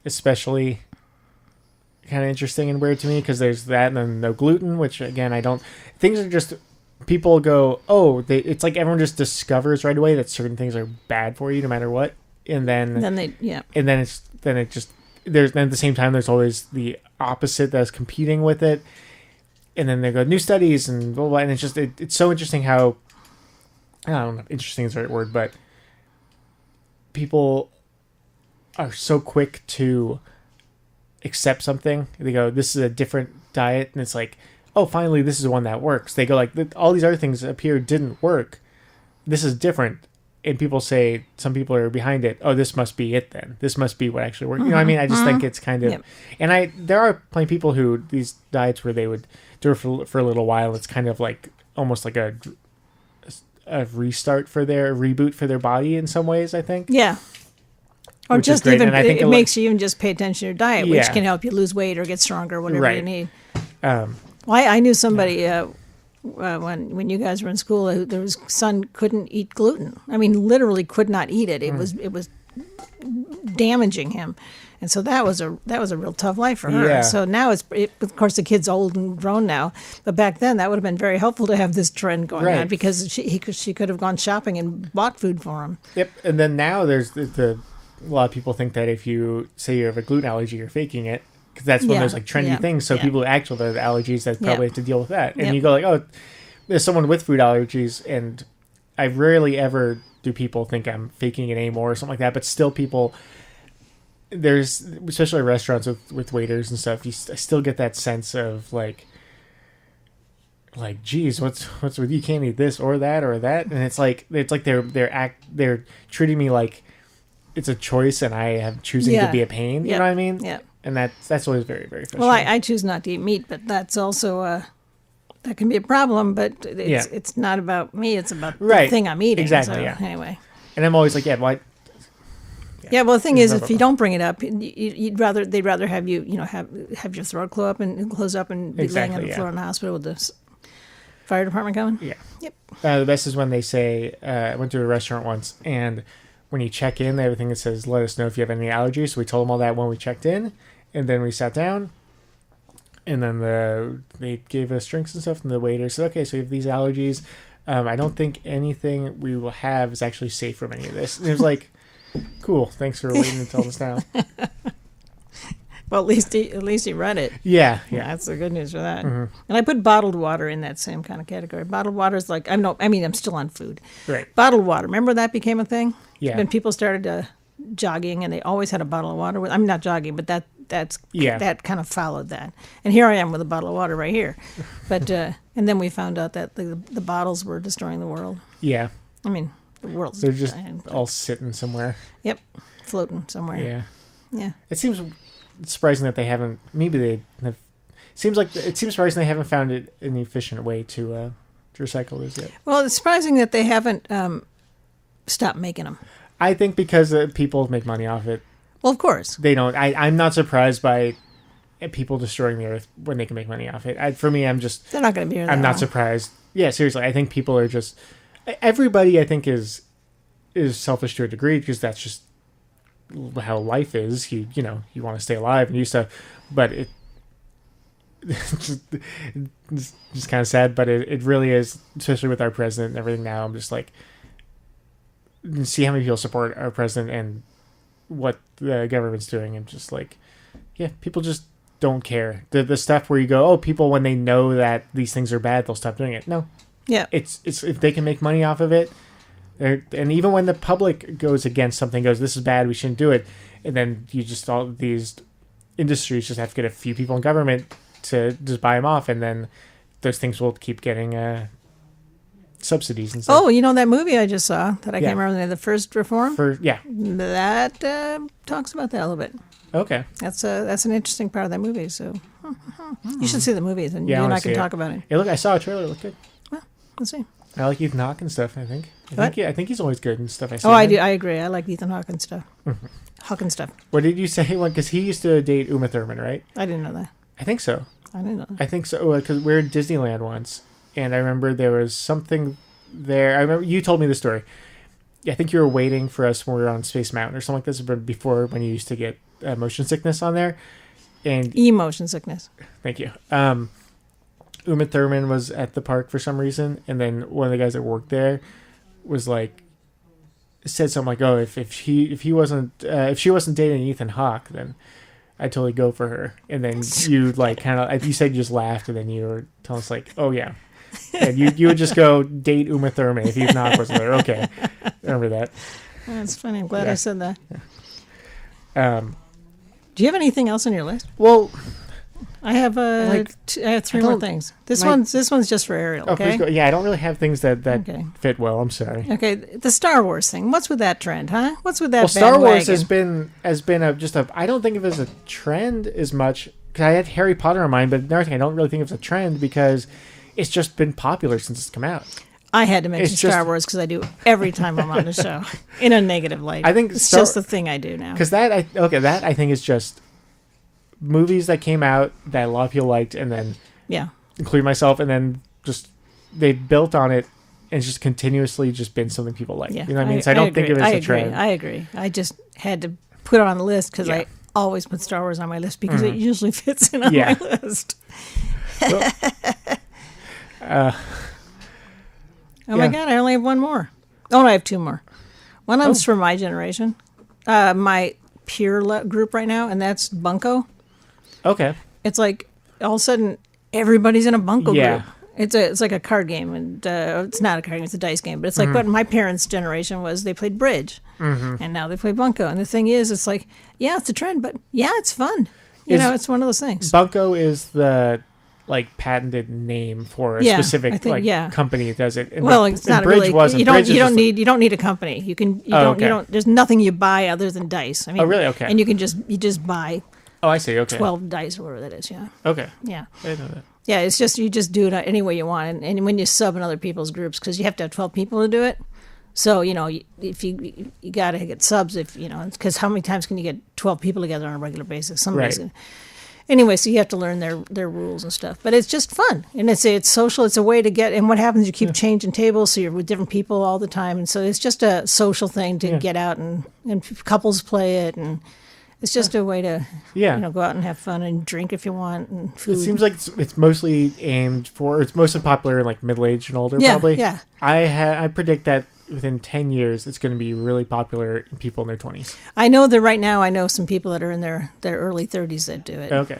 especially kind of interesting and weird to me, because there's that and then no gluten, which, again, things are just... people go, it's like everyone just discovers right away that certain things are bad for you no matter what. And then at the same time, there's always the opposite that's competing with it. And then they go new studies and blah, blah, and it's just, it's so interesting how, I don't know if interesting is the right word, but people are so quick to accept something. They go, this is a different diet. And it's like, oh, finally, this is the one that works. They go like, all these other things didn't work. This is different. and people say, some people are behind it, oh, this must be it then. This must be what actually works. You know what I mean? I just think it's kind of, and there are plenty of people who, these diets where they would do it for a little while, it's kind of like, almost like a restart for their, reboot for their body in some ways, I think. Yeah. Or just even, it makes you even just pay attention to your diet, which can help you lose weight or get stronger, whatever you need. Well, I knew somebody, when you guys were in school, there was son couldn't eat gluten. I mean, literally could not eat it. It was damaging him, and so that was a real tough life for her. Yeah. So now of course the kid's old and grown now, but back then that would have been very helpful to have this trend going on, because she could have gone shopping and bought food for him. Yep, and then now there's a lot of people think that if you say you have a gluten allergy, you're faking it. Because that's one of those like trendy things. So people actually have allergies that probably have to deal with that. And you go like, oh, there's someone with food allergies, and I rarely ever do people think I'm faking it anymore or something like that. But still, people, there's, especially restaurants with waiters and stuff, I still get that sense of like, geez, what's with you? Can't eat this or that, and it's like they're treating me like it's a choice, and I am choosing to be a pain. You know what I mean? Yeah. And that's always very, very frustrating. Well, I choose not to eat meat, but that's also that can be a problem. But it's not about me; it's about the thing I'm eating. Exactly. So, yeah. Anyway. And I'm always like, why? Yeah. Well, the thing is, if you don't bring it up, they'd rather have you, have your throat close up and be laying on the floor in the hospital with the fire department coming. Yeah. Yep. The best is when they say, I went to a restaurant once, and when you check in, everything that says, let us know if you have any allergies. So we told them all that when we checked in, and then we sat down, and then they gave us drinks and stuff, and the waiter said, okay, so you have these allergies. I don't think anything we will have is actually safe from any of this. And it was like, cool, thanks for waiting to tell us now. Well, at least he read it. Yeah. That's the good news for that. Mm-hmm. And I put bottled water in that same kind of category. Bottled water is like, I'm still on food. Right. Bottled water. Remember that became a thing? Yeah. When people started jogging, and they always had a bottle of water. I'm not jogging, but that kind of followed that. And here I am with a bottle of water right here. But and then we found out that the bottles were destroying the world. Yeah. I mean, the world's they're just all sitting somewhere. Yep. Floating somewhere. Yeah. Yeah. It seems surprising that they haven't. Maybe they have. It seems surprising they haven't found an efficient way to recycle those yet. Well, it's surprising that they haven't stopped making them. I think because people make money off it. Well, of course they don't. I'm not surprised by people destroying the earth when they can make money off it. For me, I'm just. They're not going to be here. I'm not surprised. Yeah, seriously, I think people are just. Everybody, I think, is selfish to a degree, because that's just how life is. You want to stay alive and do stuff, but it's just kind of sad. But it really is, especially with our president and everything now. I'm just like, see how many people support our president and what the government's doing, and just like, yeah, people just don't care. The stuff where you go, oh, people, when they know that these things are bad, they'll stop doing it. No, yeah, it's if they can make money off of it. And even when the public goes against something, goes, this is bad, we shouldn't do it, and then all these industries just have to get a few people in government to just buy them off, and then those things will keep getting subsidies and stuff. Oh, that movie I just saw that I can't remember the name, The First Reform? That talks about that a little bit. Okay. That's an interesting part of that movie, so you should see the movies, and you and I can talk about it. Yeah, look, I saw a trailer. It looked good. Well, let's see. I like Ethan Hawke and stuff, I think. I think he's always good and stuff. I do. I agree. I like Ethan Hawke and stuff. Hawke and stuff. What did you say? Because he used to date Uma Thurman, right? I didn't know that. I think so. I didn't know that. I think so, because we were in Disneyland once, and I remember there was something there. I remember you told me the story. I think you were waiting for us when we were on Space Mountain or something like this, but before, when you used to get motion sickness on there. And emotion sickness. Thank you. Uma Thurman was at the park for some reason, and then one of the guys that worked there was like, said something like, "Oh, if she wasn't dating Ethan Hawke, then I'd totally go for her." And then you like kind of, you said you just laughed, and then you were telling us like, "Oh yeah," and you would just go date Uma Thurman if Ethan Hawke wasn't there. Okay, remember that. That's funny. I'm glad I said that. Yeah. Do you have anything else on your list? Well, I have I have three more things. This one's just for Ariel. Okay. Please go. Yeah, I don't really have things that fit well. I'm sorry. Okay, the Star Wars thing. What's with that trend, huh? What's with that? Well, Star Wars has been I don't think of it as a trend as much because I had Harry Potter in mind, but another thing I don't really think of as a trend because it's just been popular since it's come out. I had to mention Star Wars because I do every time I'm on the show in a negative light. I think it's just the thing I do now. Because that I think is just movies that came out that a lot of people liked, and then including myself, and then just they built on it, and it's just continuously just been something people like. Yeah, you know what I mean? So I don't think of it as a trend. I agree. I just had to put it on the list because I always put Star Wars on my list because it usually fits in on my list. Well, oh my God! I only have one more. Oh, no, I have two more. One of them's for my generation, my peer group right now, and that's Bunko. Okay. It's like all of a sudden everybody's in a Bunko group. It's like a card game, and it's not a card game; it's a dice game. But it's like what my parents' generation was. They played bridge, and now they play Bunko. And the thing is, it's like, it's a trend, but it's fun. It's one of those things. Bunko is the patented name for a specific company that does it. And it's not really. You don't need a company. You don't. There's nothing you buy other than dice. I mean, really? Okay. And you just buy. Oh, I see. Okay. 12 dice or whatever that is. Yeah. Okay. Yeah. I didn't know that. Yeah, it's just you just do it any way you want, and when you sub in other people's groups, because you have to have 12 people to do it. So if you got to get subs, because how many times can you get 12 people together on a regular basis? Somebody's gonna. Anyway, so you have to learn their rules and stuff. But it's just fun. And it's social. It's a way to get... And what happens, you keep changing tables, so you're with different people all the time. And so it's just a social thing to get out and couples play it. And it's just a way to go out and have fun and drink if you want and food. It seems like it's mostly it's mostly popular in middle-aged and older, probably. Yeah. I predict that within 10 years, it's going to be really popular in people in their 20s. I know that right now. I know some people that are in their early 30s that do it. Okay.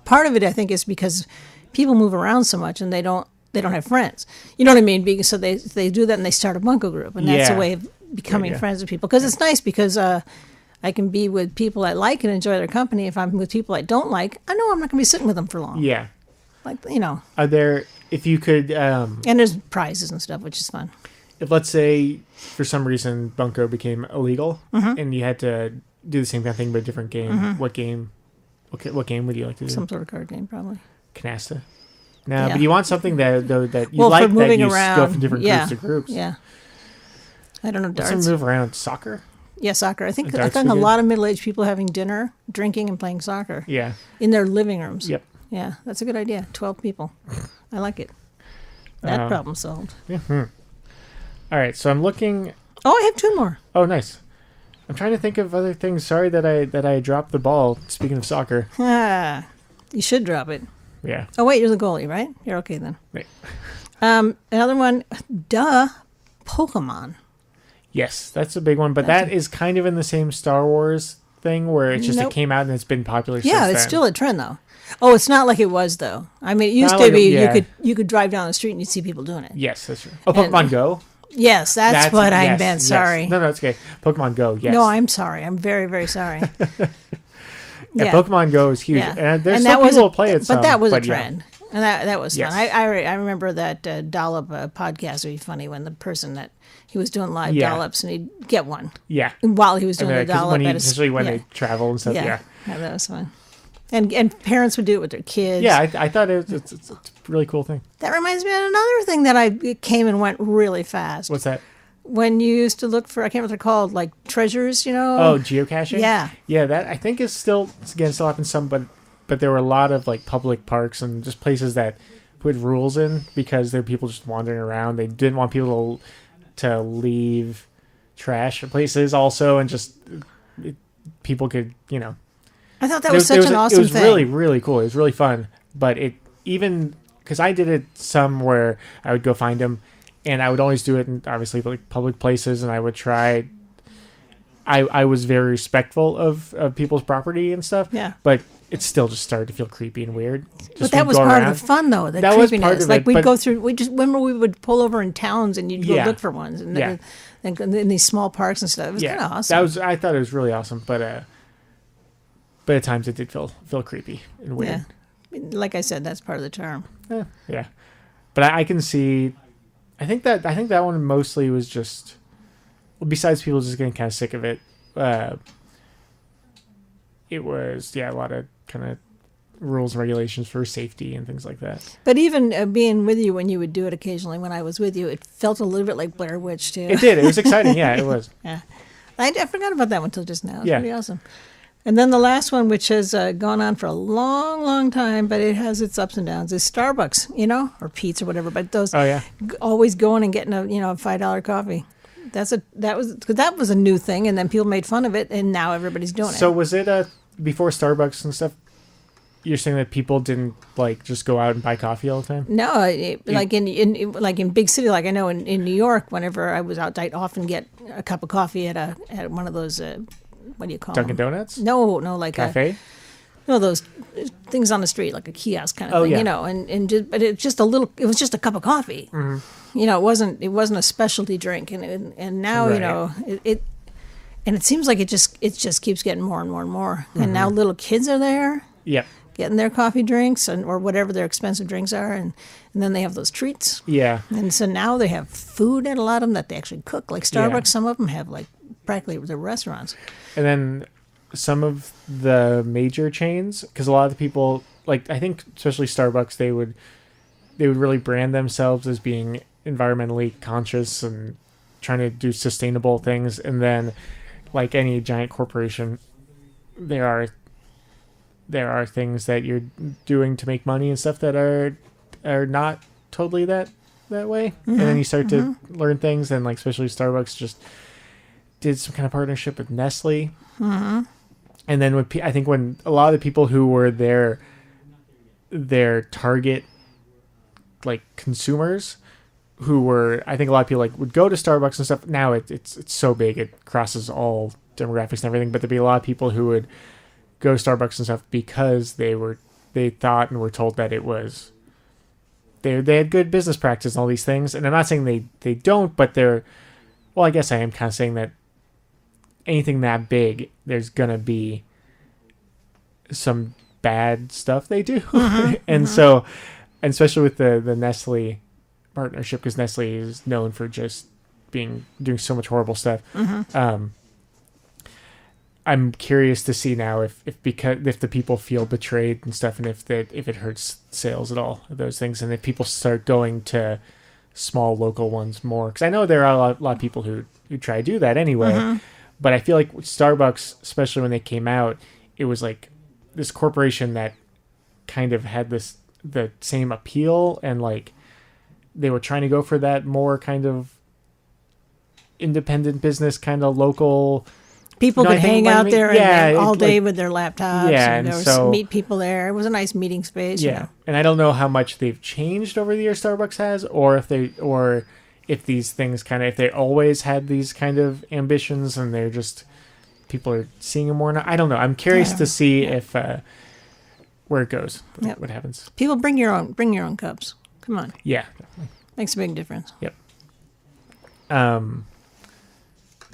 Part of it, I think, is because people move around so much and they don't have friends. You know what I mean? So they do that and they start a Bunko group, and that's a way of becoming friends with people. Because it's nice because I can be with people I like and enjoy their company. If I'm with people I don't like, I know I'm not going to be sitting with them for long. Yeah. Are there, if you could... and there's prizes and stuff, which is fun. If, let's say, for some reason, Bunko became illegal, and you had to do the same kind of thing but a different game, what game would you like to do? Some sort of card game, probably. Canasta? No, but you want something that you like that you go from different groups to groups. Yeah. I don't know, darts. Some move around. Soccer? Yeah, soccer. I think a lot of middle-aged people having dinner, drinking, and playing soccer. Yeah. In their living rooms. Yep. Yeah, that's a good idea. 12 people. I like it. That problem solved. Mm-hmm. All right, so I'm looking. Oh, I have two more. Oh, nice. I'm trying to think of other things. Sorry that I dropped the ball. Speaking of soccer. You should drop it. Yeah. Oh wait, you're the goalie, right? You're okay then. Right. Another one. Pokemon. Yes, that's a big one, but that is kind of in the same Star Wars thing where it's just it came out and it's been popular since then. Yeah, it's still a trend though. Oh, it's not like it was though. I mean, it used to be you could drive down the street and you'd see people doing it. Yes, that's true. Oh, Pokemon Go? Yes, that's what I meant. Sorry. Yes. No, it's okay. Pokemon Go, yes. No, I'm sorry. I'm very, very sorry. Pokemon Go is huge. Yeah. And there's some people who play it But that was a trend. Yeah. And that was fun. I remember that Dollop podcast would be funny when the person that he was doing live dollops and he'd get one. Yeah. While he was doing the dollop. Especially when they travel and stuff. Yeah, that was fun. And parents would do it with their kids. Yeah, I thought it's a really cool thing. That reminds me of another thing that it came and went really fast. What's that? When you used to look for, I can't remember what they're called, like treasures, Oh, geocaching? Yeah. Yeah, that I think is still happens some, but there were a lot of public parks and just places that put rules in because there were people just wandering around. They didn't want people to leave trash at places also, and just people could, I thought that was such an awesome thing. It was really, really cool. It was really fun. But because I did it some where I would go find them, and I would always do it in obviously public places, and I would try. I was very respectful of people's property and stuff. Yeah. But it still just started to feel creepy and weird. But that was part of the fun, though. That creepiness. Was part of it. We'd go through. Remember we would pull over in towns, and you'd go look for ones, and in these small parks and stuff. It was kind of awesome. I thought it was really awesome, but at times it did feel creepy and weird. like I said, that's part of the charm. Yeah, but I can see. I think that one mostly was just. Well, besides people just getting kind of sick of it, it was a lot of kind of rules and regulations for safety and things like that. But even being with you when you would do it occasionally, when I was with you, it felt a little bit like Blair Witch too. It did. It was exciting. Yeah, it was. Yeah, I forgot about that one until just now. It's pretty awesome. And then the last one, which has gone on for a long, long time, but it has its ups and downs, is Starbucks, or Pete's or whatever. But those always going and getting a $5 coffee. That was a new thing, and then people made fun of it, and now everybody's doing it. So was it before Starbucks and stuff? You're saying that people didn't just go out and buy coffee all the time? No, like in big city, like I know in New York, whenever I was out, I'd often get a cup of coffee at one of those what do you call Dunkin' them? Donuts? No, like cafe. Those things on the street, like a kiosk kind of thing, but it's just it was just a cup of coffee. Mm-hmm. It wasn't a specialty drink, and now it and it seems like it just keeps getting more and more and more. Mm-hmm. And now little kids are there. Yep. Getting their coffee drinks or whatever their expensive drinks are, and then they have those treats. Yeah. And so now they have food at a lot of them that they actually cook. Like Starbucks, some of them have practically their restaurants. And then some of the major chains, because a lot of the people, I think especially Starbucks, they would really brand themselves as being environmentally conscious and trying to do sustainable things. And then, like any giant corporation, there are things that you're doing to make money and stuff that are not totally that way. Mm-hmm. And then you start to learn things, and especially Starbucks just did some kind of partnership with Nestle. Mm-hmm. And then I think when a lot of the people who were their target consumers, who were, I think a lot of people would go to Starbucks and stuff. Now it's so big, it crosses all demographics and everything, but there'd be a lot of people who would go to Starbucks and stuff because they thought and were told that it was they had good business practice and all these things. And I'm not saying they don't, but I guess I am kind of saying that anything that big, there's gonna be some bad stuff they do. And so, and especially with the Nestle partnership, because Nestle is known for just doing so much horrible stuff. I'm curious to see now if the people feel betrayed and stuff, and if it hurts sales at all of those things, and if people start going to small local ones more, because I know there are a lot of people who try to do that anyway. But I feel like Starbucks, especially when they came out, it was like this corporation that kind of had the same appeal, and they were trying to go for that more kind of independent business, kind of local. People could hang out there all day with their laptops. Yeah, and so meet people there. It was a nice meeting space. Yeah, and I don't know how much they've changed over the years Starbucks has, or if these things if they always had these kind of ambitions and they're just people are seeing them more now. I don't know. I'm curious to see if where it goes, what happens. People bring your own cups. Come on. Yeah, definitely. Makes a big difference. Yep. I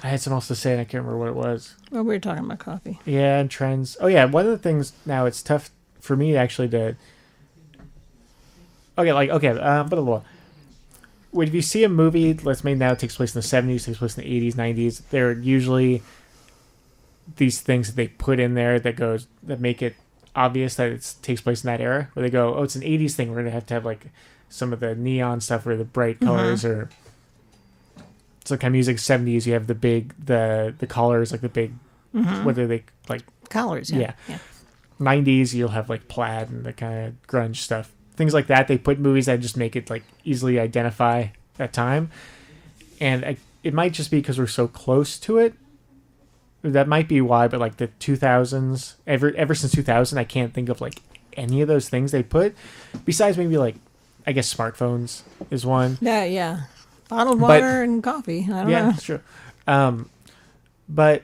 had something else to say and I can't remember what it was. Well, we were talking about coffee. Yeah, and trends. Oh yeah, one of the things now it's tough for me actually to. But if you see a movie, let's say now it takes place in the 70s, takes place in the 80s, 90s, there are usually these things that they put in there that make it obvious that it takes place in that era, where they go, oh, it's an 80s thing, we're going to have some of the neon stuff or the bright colors, or some kind of music. 70s, you have the collars, the big, what are they, collars, yeah. 90s, you'll have plaid and the kind of grunge stuff. Things like that, they put movies that just make it easily identify that time. And it might just be because we're so close to it. That might be why, but the 2000s, ever since 2000, I can't think of any of those things they put. Besides maybe I guess smartphones is one. Yeah. Bottled water and coffee. I don't know. Yeah, that's true. But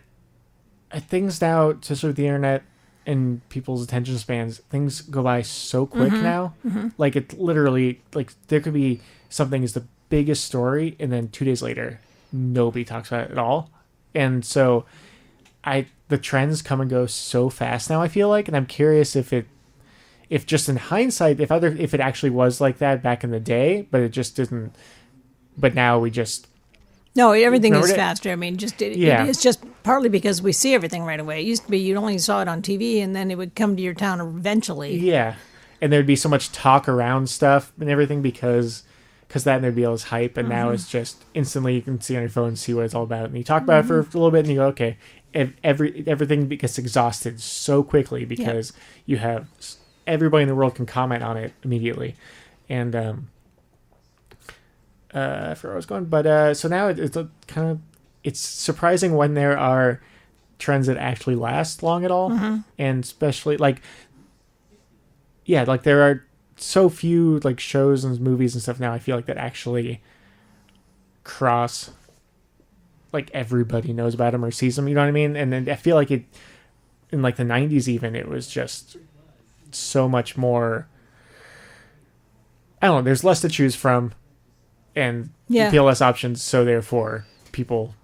things now, especially with the internet and people's attention spans, things go by so quick now. It literally, there could be something is the biggest story, and then 2 days later, nobody talks about it at all. And so the trends come and go so fast now, I feel like, and I'm curious if if just in hindsight, if it actually was like that back in the day, but it just didn't. But now we just. No, everything is faster. I mean, it's just partly because we see everything right away. It used to be you only saw it on TV, and then it would come to your town eventually. Yeah, and there'd be so much talk around stuff and everything because that and there'd be all this hype, and now it's just instantly you can see on your phone and see what it's all about, and you talk about it for a little bit, and you go, okay, everything gets exhausted so quickly because you have everybody in the world can comment on it immediately, and I forgot where I was going, but so now it's surprising when there are trends that actually last long at all, and especially like there are so few like shows and movies and stuff now. I feel like that actually cross, like everybody knows about them or sees them. You know what I mean? And then I feel like it in like the 90s even it was just so much more. I don't know. There's less to choose from. And feel less options, so therefore people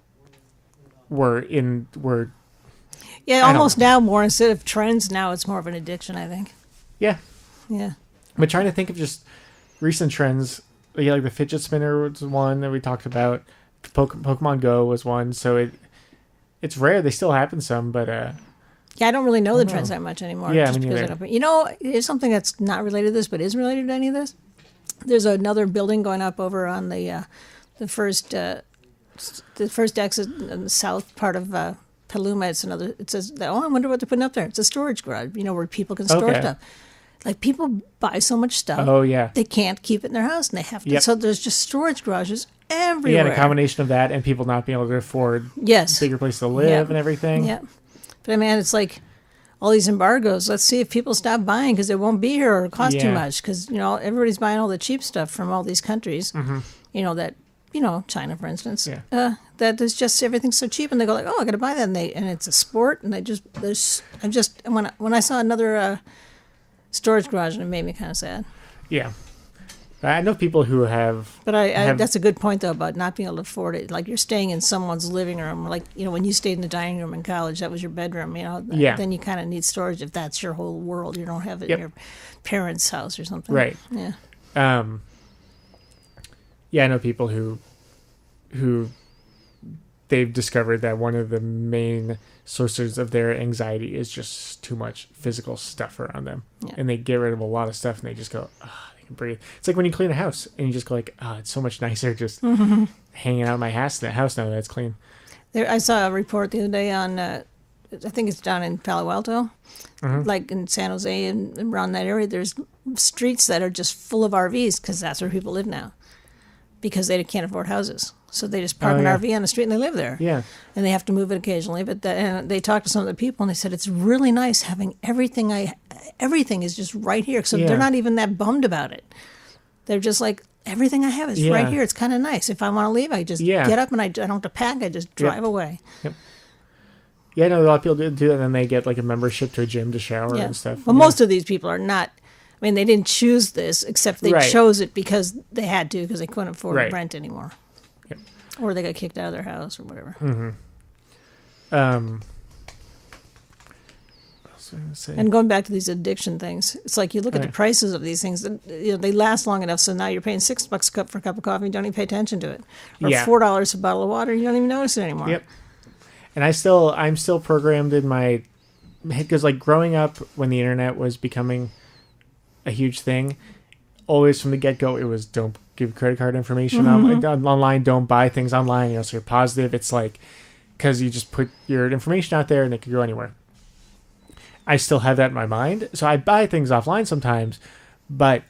were almost now more instead of trends, now it's more of an addiction, I think. Yeah. Yeah. But trying to think of just recent trends, like the fidget spinner was one that we talked about. Pokemon Go was one, so it's rare. They still happen some, but I don't really know the trends that much anymore. Yeah, me neither. Here's something that's not related to this, but is related to any of this. There's another building going up over on the first exit in the south part of Paluma. It says, I wonder what they're putting up there. It's a storage garage, where people can store stuff. Like people buy so much stuff. Oh yeah. They can't keep it in their house, and they have to. Yep. So there's just storage garages everywhere. Yeah, a combination of that and people not being able to afford bigger place to live and everything. Yeah, but I mean, it's like. All these embargoes. Let's see if people stop buying because it won't be here or cost too much. Because everybody's buying all the cheap stuff from all these countries. China, for instance. Yeah. That is just everything's so cheap, and they go like, "Oh, I got to buy that," and it's a sport. And when I saw another storage garage, and it made me kind of sad. Yeah. I know people who have... But that's a good point, though, about not being able to afford it. Like, you're staying in someone's living room. Like, when you stayed in the dining room in college, that was your bedroom, Then you kind of need storage if that's your whole world. You don't have it in your parents' house or something. Right. Yeah. I know people who they've discovered that one of the main sources of their anxiety is just too much physical stuff around them. Yeah. And they get rid of a lot of stuff, and they just go... breathe. It's like when you clean a house and you just go like, it's so much nicer just hanging out in my house now that it's clean. I saw a report the other day on, I think it's down in Palo Alto, like in San Jose and around that area. There's streets that are just full of RVs because that's where people live now, because they can't afford houses. So they just park an RV on the street and they live there. Yeah. And they have to move it occasionally. But and they talked to some of the people and they said it's really nice having everything is just right here. So they're not even that bummed about it. They're just like, everything I have is right here. It's kind of nice. If I want to leave, I just get up and I don't have to pack. I just drive away. Yep. Yeah, I know a lot of people do that, and then they get like a membership to a gym to shower and stuff. Well, most of these people are not. I mean, they didn't choose this, except they chose it because they had to, because they couldn't afford rent anymore. Yep. Or they got kicked out of their house or whatever. And going back to these addiction things, it's like you look at the prices of these things. They last long enough, so now you're paying $6 for a cup of coffee, and you don't even pay attention to it, or $4 a bottle of water, and you don't even notice it anymore. Yep. And I'm still programmed in my head, because like growing up when the internet was becoming a huge thing, always from the get-go it was don't give credit card information online, don't buy things online, so you're positive. It's like, because you just put your information out there and it could go anywhere. I still have that in my mind, so I buy things offline sometimes, but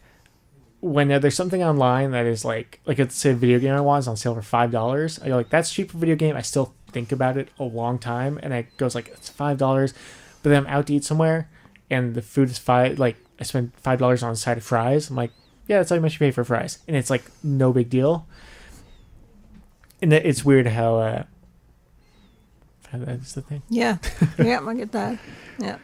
when there's something online that is like let's say a video game I want is on sale for $5, I go like, that's cheap for a video game. I still think about it a long time, and it goes like, it's $5, but then I'm out to eat somewhere and the food is $5, like I spent $5 on a side of fries. I'm like, yeah, that's how much you pay for fries, and it's like no big deal. And it's weird how that's the thing. Yeah, I get that. Yeah.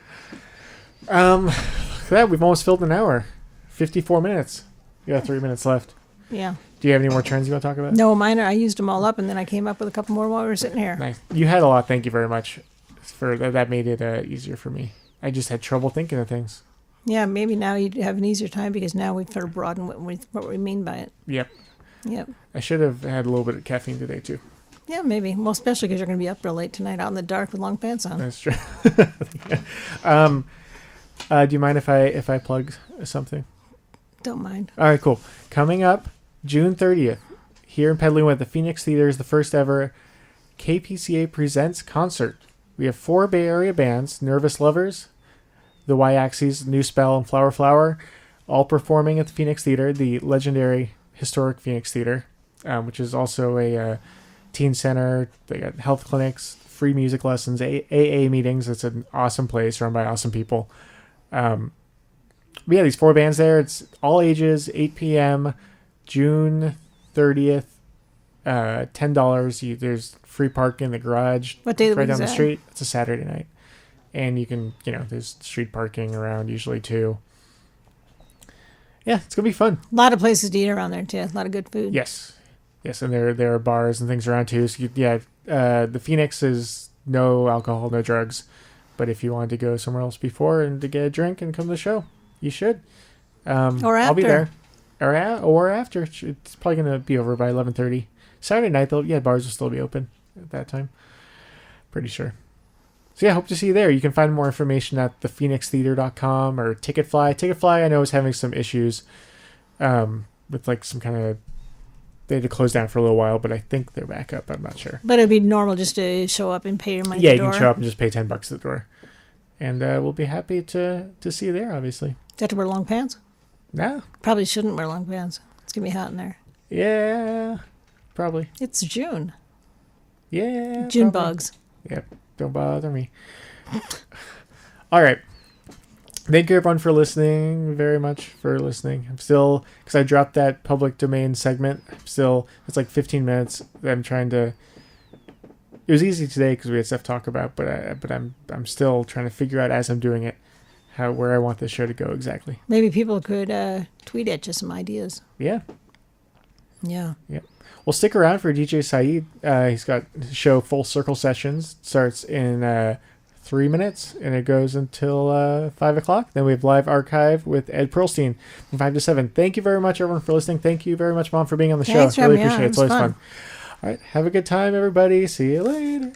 We've almost filled an hour. 54 minutes. We got 3 minutes left. Yeah. Do you have any more trends you want to talk about? No, I used them all up, and then I came up with a couple more while we were sitting here. Nice. You had a lot. Thank you very much for that. Made it easier for me. I just had trouble thinking of things. Yeah, maybe now you'd have an easier time because now we've sort of broadened what we mean by it. Yep. Yep. I should have had a little bit of caffeine today, too. Yeah, maybe. Well, especially because you're going to be up real late tonight out in the dark with long pants on. That's true. Do you mind if I plug something? Don't mind. All right, cool. Coming up June 30th, here in Petaluma at the Phoenix Theater is the first ever KPCA Presents concert. We have 4 Bay Area bands, Nervous Lovers, the Y-Axis, New Spell, and Flower Flower, all performing at the Phoenix Theater, the legendary historic Phoenix Theater, which is also a teen center. They got health clinics, free music lessons, AA meetings. It's an awesome place run by awesome people. We have these 4 bands there. It's all ages, 8 p.m., June 30th, $10. There's free parking in the garage. What day right down the street. It's a Saturday night. And you can, there's street parking around usually too. Yeah, it's going to be fun. A lot of places to eat around there too. A lot of good food. Yes. Yes, and there are bars and things around too. So the Phoenix is no alcohol, no drugs. But if you wanted to go somewhere else before and to get a drink and come to the show, you should. Or after. I'll be there. Or after. It's probably going to be over by 11:30. Saturday night, though, bars will still be open at that time. Pretty sure. So yeah, hope to see you there. You can find more information at thephoenixtheater.com or Ticketfly. Ticketfly, I know, is having some issues with like some kind of... They had to close down for a little while, but I think they're back up. I'm not sure. But it'd be normal just to show up and pay your money at the door. door. You can show up and just pay $10 at the door. And we'll be happy to see you there, obviously. Do you have to wear long pants? No. Probably shouldn't wear long pants. It's going to be hot in there. Yeah, probably. It's June. Yeah. June probably. bugs. Yep. Don't bother me. All right. Thank you, everyone, for listening. Very much for listening. I'm still, because I dropped that public domain segment, it's like 15 minutes. I'm trying to... It was easy today because we had stuff to talk about, but I'm still trying to figure out as I'm doing it where I want this show to go exactly. Maybe people could tweet at you some ideas. Yeah. Yeah. Yep. Well, stick around for DJ Saeed. He's got his show Full Circle Sessions. Starts in 3 minutes and it goes until 5 o'clock. Then we have Live Archive with Ed Pearlstein from 5 to 7. Thank you very much, everyone, for listening. Thank you very much, Mom, for being on the show. Thanks, really appreciate it. It It's always fun. All right. Have a good time, everybody. See you later.